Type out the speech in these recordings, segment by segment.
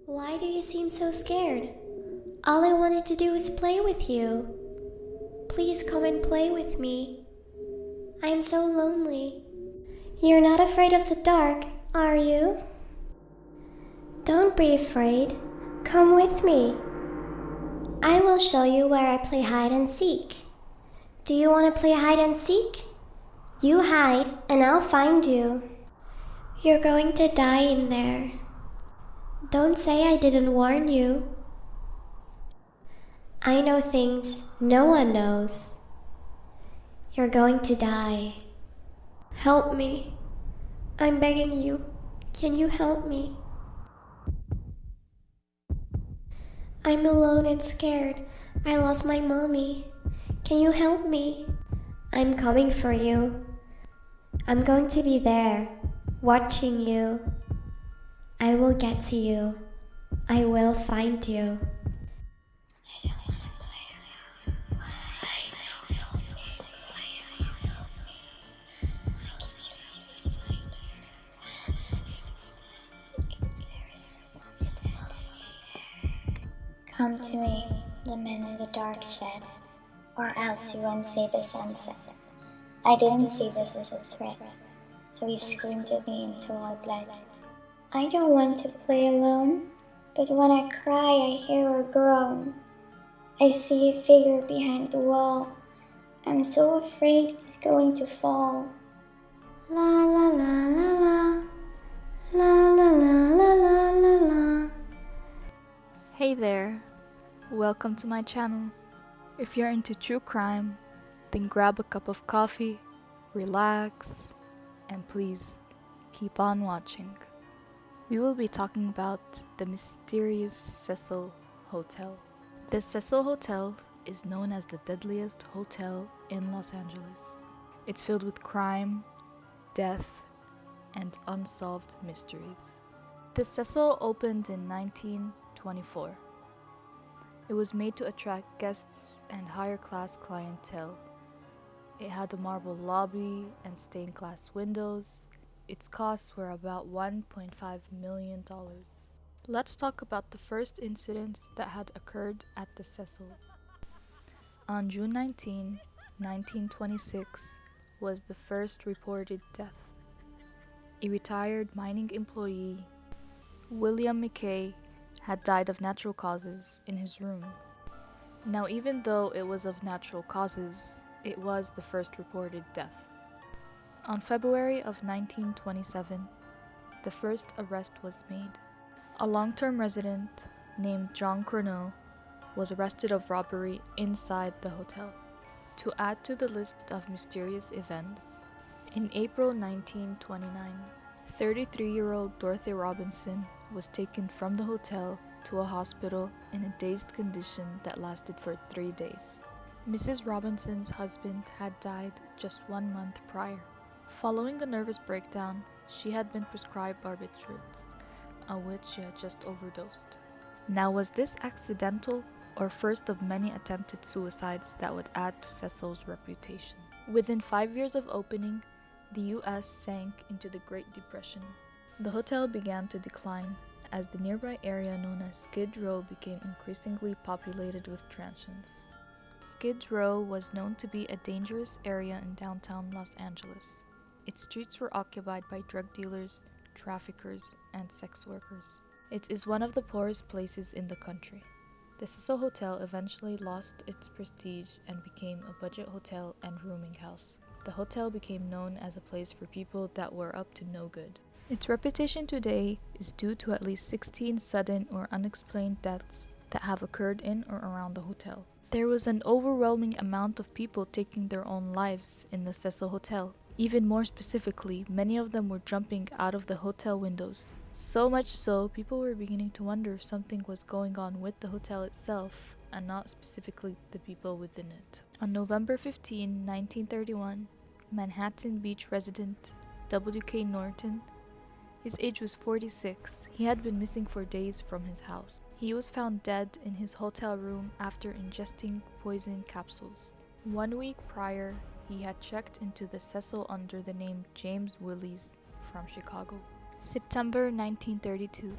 Why do you seem so scared? All I wanted to do was play with you. Please come and play with me. I am so lonely. You're not afraid of the dark, are you? Don't be afraid. Come with me. I will show you where I play hide and seek. Do you want to play hide and seek? You hide and I'll find you. You're going to die in there. Don't say I didn't warn you. I know things no one knows. You're going to die. Help me. I'm begging you. Can you help me? I'm alone and scared. I lost my mommy. Can you help me? I'm coming for you. I'm going to be there, watching you. I will get to you. I will find you. I don't want to play. I know you'll play. Why can't you help me find her? There is someone standing here. Come to me, the man in the dark said, or else you won't see the sunset. I didn't see this as a threat, so he screamed at me until I bled. I don't want to play alone, but when I cry I hear a groan. I see a figure behind the wall. I'm so afraid he's going to fall. La la la la la. La la la la la la la. Hey there, welcome to my channel. If you're into true crime, then grab a cup of coffee, relax, and please keep on watching. We will be talking about the mysterious Cecil Hotel. The Cecil Hotel is known as the deadliest hotel in Los Angeles. It's filled with crime, death, and unsolved mysteries. The Cecil opened in 1924. It was made to attract guests and higher class clientele. It had a marble lobby and stained glass windows. Its costs were about $1.5 million. Let's talk about the first incidents that had occurred at the Cecil. On June 19, 1926, was the first reported death. A retired mining employee, William McKay, had died of natural causes in his room. Now, even though it was of natural causes, it was the first reported death. On February of 1927, the first arrest was made. A long-term resident named John Corneau was arrested of robbery inside the hotel. To add to the list of mysterious events, in April 1929, 33-year-old Dorothy Robinson was taken from the hotel to a hospital in a dazed condition that lasted for 3 days. Mrs. Robinson's husband had died just 1 month prior. Following a nervous breakdown, she had been prescribed barbiturates, on which she had just overdosed. Now, was this accidental or first of many attempted suicides that would add to Cecil's reputation? Within 5 years of opening, the U.S. sank into the Great Depression. The hotel began to decline as the nearby area known as Skid Row became increasingly populated with transients. Skid Row was known to be a dangerous area in downtown Los Angeles. Its streets were occupied by drug dealers, traffickers, and sex workers. It is one of the poorest places in the country. The Cecil Hotel eventually lost its prestige and became a budget hotel and rooming house. The hotel became known as a place for people that were up to no good. Its reputation today is due to at least 16 sudden or unexplained deaths that have occurred in or around the hotel. There was an overwhelming amount of people taking their own lives in the Cecil Hotel. Even more specifically, many of them were jumping out of the hotel windows. So much so, people were beginning to wonder if something was going on with the hotel itself, and not specifically the people within it. On November 15, 1931, Manhattan Beach resident W.K. Norton, his age was 46, he had been missing for days from his house. He was found dead in his hotel room after ingesting poison capsules. 1 week prior, he had checked into the Cecil under the name James Willis from Chicago. September 1932.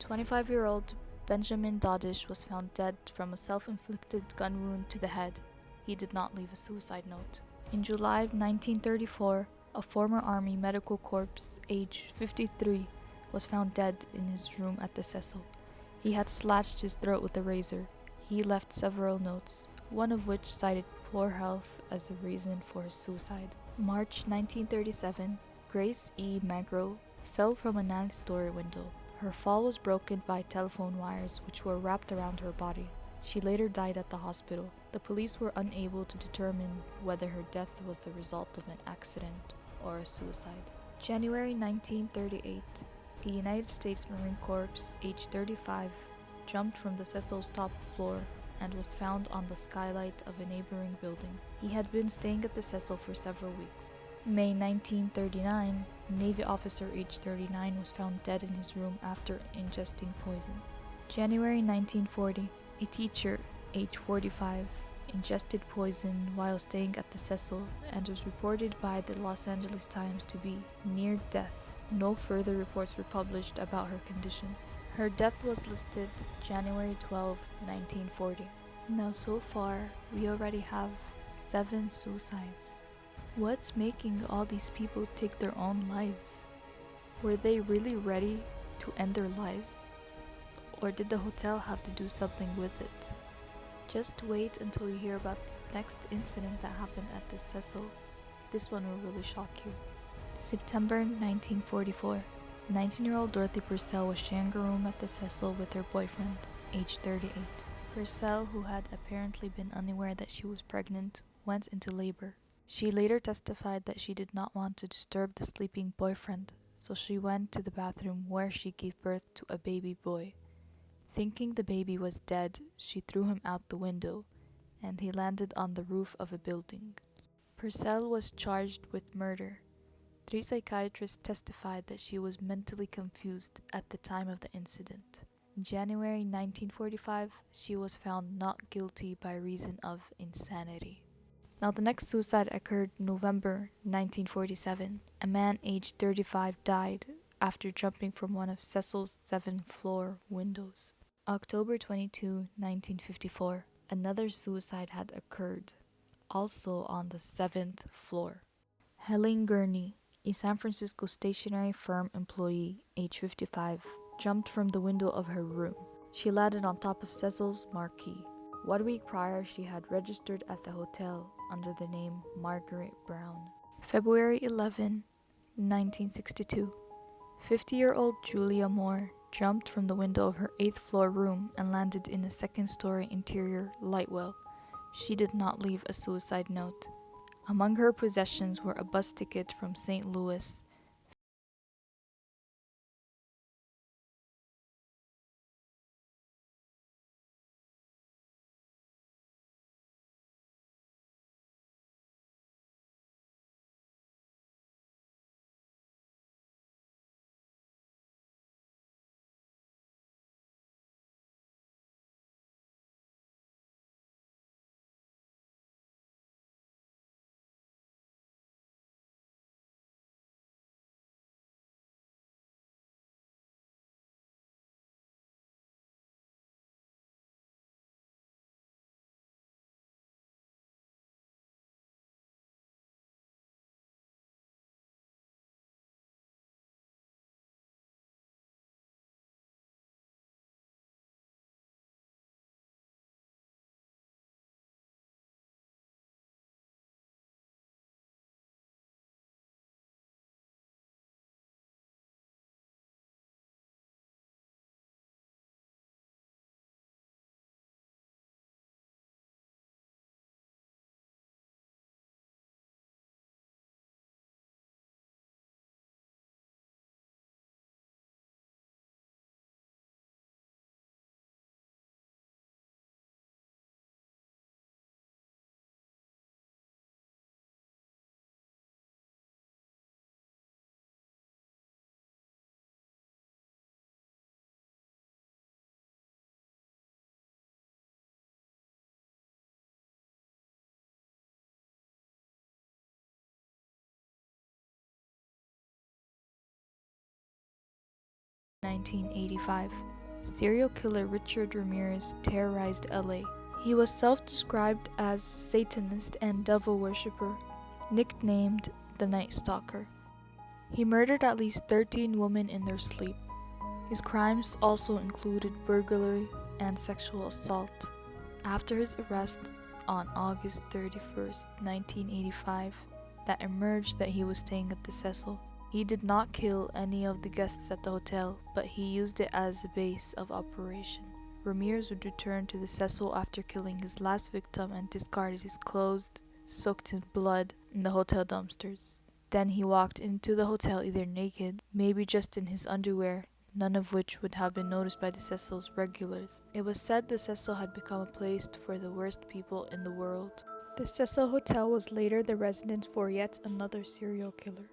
25-year-old Benjamin Dodish was found dead from a self-inflicted gun wound to the head. He did not leave a suicide note. In July 1934, a former Army Medical Corps, age 53, was found dead in his room at the Cecil. He had slashed his throat with a razor. He left several notes, one of which cited poor health as the reason for his suicide. March 1937, Grace E. Magro fell from a 9th-story window. Her fall was broken by telephone wires which were wrapped around her body. She later died at the hospital. The police were unable to determine whether her death was the result of an accident or a suicide. January 1938, a United States Marine Corps, age 35, jumped from the Cecil's top floor and was found on the skylight of a neighboring building. He had been staying at the Cecil for several weeks. May 1939, a Navy officer aged 39 was found dead in his room after ingesting poison. January 1940, a teacher, age 45, ingested poison while staying at the Cecil and was reported by the Los Angeles Times to be near death. No further reports were published about her condition. Her death was listed January 12, 1940. Now so far, we already have 7 suicides. What's making all these people take their own lives? Were they really ready to end their lives? Or did the hotel have to do something with it? Just wait until you hear about this next incident that happened at the Cecil. This one will really shock you. September 1944. 19-year-old Dorothy Purcell was sharing a room at the Cecil with her boyfriend, age 38. Purcell, who had apparently been unaware that she was pregnant, went into labor. She later testified that she did not want to disturb the sleeping boyfriend, so she went to the bathroom where she gave birth to a baby boy. Thinking the baby was dead, she threw him out the window, and he landed on the roof of a building. Purcell was charged with murder. 3 psychiatrists testified that she was mentally confused at the time of the incident. In January 1945, she was found not guilty by reason of insanity. Now the next suicide occurred November 1947. A man aged 35 died after jumping from one of Cecil's 7th-floor windows. October 22, 1954. Another suicide had occurred, also on the 7th floor. Helen Gurney, a San Francisco stationery firm employee, age 55, jumped from the window of her room. She landed on top of Cecil's marquee. 1 week prior, she had registered at the hotel under the name Margaret Brown. February 11, 1962. 50-year-old Julia Moore jumped from the window of her 8th-floor room and landed in a 2nd-story interior light well. She did not leave a suicide note. Among her possessions were a bus ticket from St. Louis, in 1985. serial killer Richard Ramirez terrorized LA. He was self-described as Satanist and devil worshipper, nicknamed the Night Stalker. He murdered at least 13 women in their sleep. His crimes also included burglary and sexual assault. After his arrest on August 31st, 1985, that emerged that he was staying at the Cecil. He did not kill any of the guests at the hotel, but he used it as a base of operation. Ramirez would return to the Cecil after killing his last victim and discarded his clothes, soaked in blood, in the hotel dumpsters. Then he walked into the hotel either naked, maybe just in his underwear, none of which would have been noticed by the Cecil's regulars. It was said the Cecil had become a place for the worst people in the world. The Cecil Hotel was later the residence for yet another serial killer.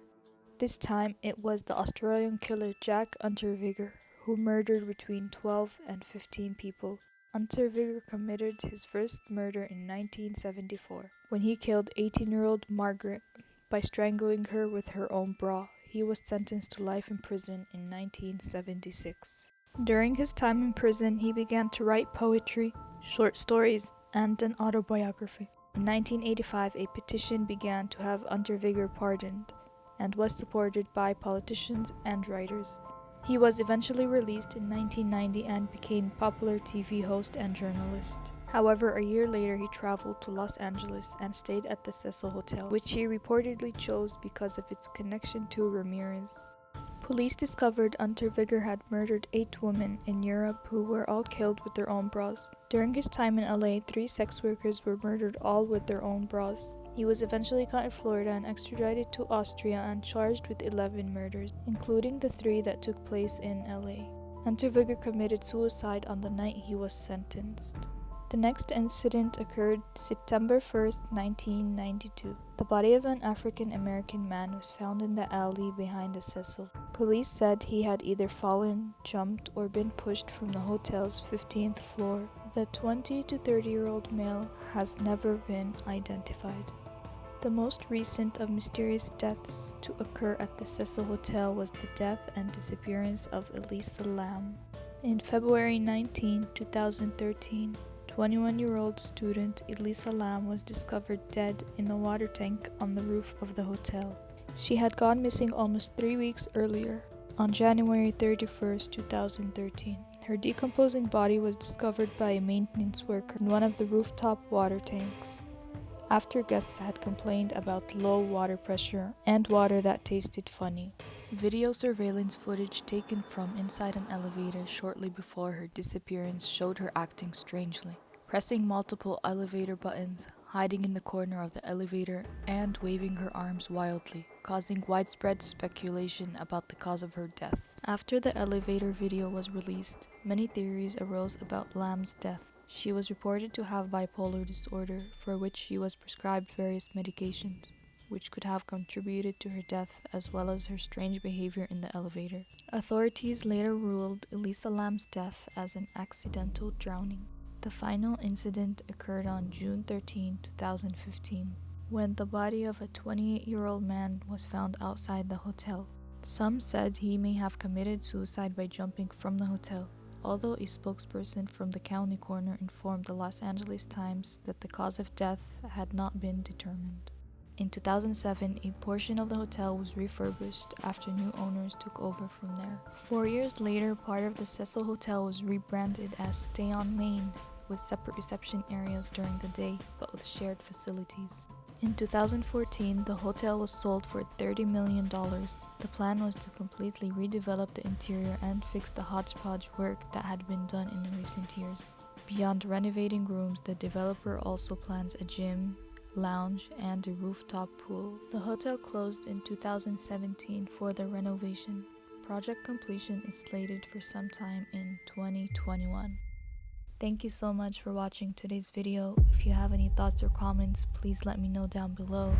This time it was the Australian killer Jack Unterweger, who murdered between 12 and 15 people. Unterweger committed his first murder in 1974, when he killed 18-year-old Margaret by strangling her with her own bra. He was sentenced to life in prison in 1976. During his time in prison, he began to write poetry, short stories, and an autobiography. In 1985, a petition began to have Unterweger pardoned, and was supported by politicians and writers. He was eventually released in 1990 and became a popular TV host and journalist. However, a year later he traveled to Los Angeles and stayed at the Cecil Hotel, which he reportedly chose because of its connection to Ramirez. Police discovered Unterweger had murdered 8 women in Europe who were all killed with their own bras. During his time in LA, 3 sex workers were murdered all with their own bras. He was eventually caught in Florida and extradited to Austria and charged with 11 murders, including the 3 that took place in LA. Unterweger committed suicide on the night he was sentenced. The next incident occurred September 1st, 1992. The body of an African American man was found in the alley behind the Cecil. Police said he had either fallen, jumped, or been pushed from the hotel's 15th floor. The 20 to 30-year-old male has never been identified. The most recent of mysterious deaths to occur at the Cecil Hotel was the death and disappearance of Elisa Lam. In February 19, 2013, 21-year-old student Elisa Lam was discovered dead in a water tank on the roof of the hotel. She had gone missing almost 3 weeks earlier, on January 31, 2013. Her decomposing body was discovered by a maintenance worker in one of the rooftop water tanks, after guests had complained about low water pressure and water that tasted funny. Video surveillance footage taken from inside an elevator shortly before her disappearance showed her acting strangely, pressing multiple elevator buttons, hiding in the corner of the elevator, and waving her arms wildly, causing widespread speculation about the cause of her death. After the elevator video was released, many theories arose about Lam's death. She was reported to have bipolar disorder, for which she was prescribed various medications, which could have contributed to her death, as well as her strange behavior in the elevator. Authorities later ruled Elisa Lam's death as an accidental drowning. The final incident occurred on June 13, 2015, when the body of a 28-year-old man was found outside the hotel. Some said he may have committed suicide by jumping from the hotel, although a spokesperson from the county coroner informed the Los Angeles Times that the cause of death had not been determined. In 2007, a portion of the hotel was refurbished after new owners took over from there. 4 years later, part of the Cecil Hotel was rebranded as Stay on Main, with separate reception areas during the day, but with shared facilities. In 2014, the hotel was sold for $30 million. The plan was to completely redevelop the interior and fix the hodgepodge work that had been done in the recent years. Beyond renovating rooms, the developer also plans a gym, lounge, and a rooftop pool. The hotel closed in 2017 for the renovation. Project completion is slated for sometime in 2021. Thank you so much for watching today's video. If you have any thoughts or comments, please let me know down below.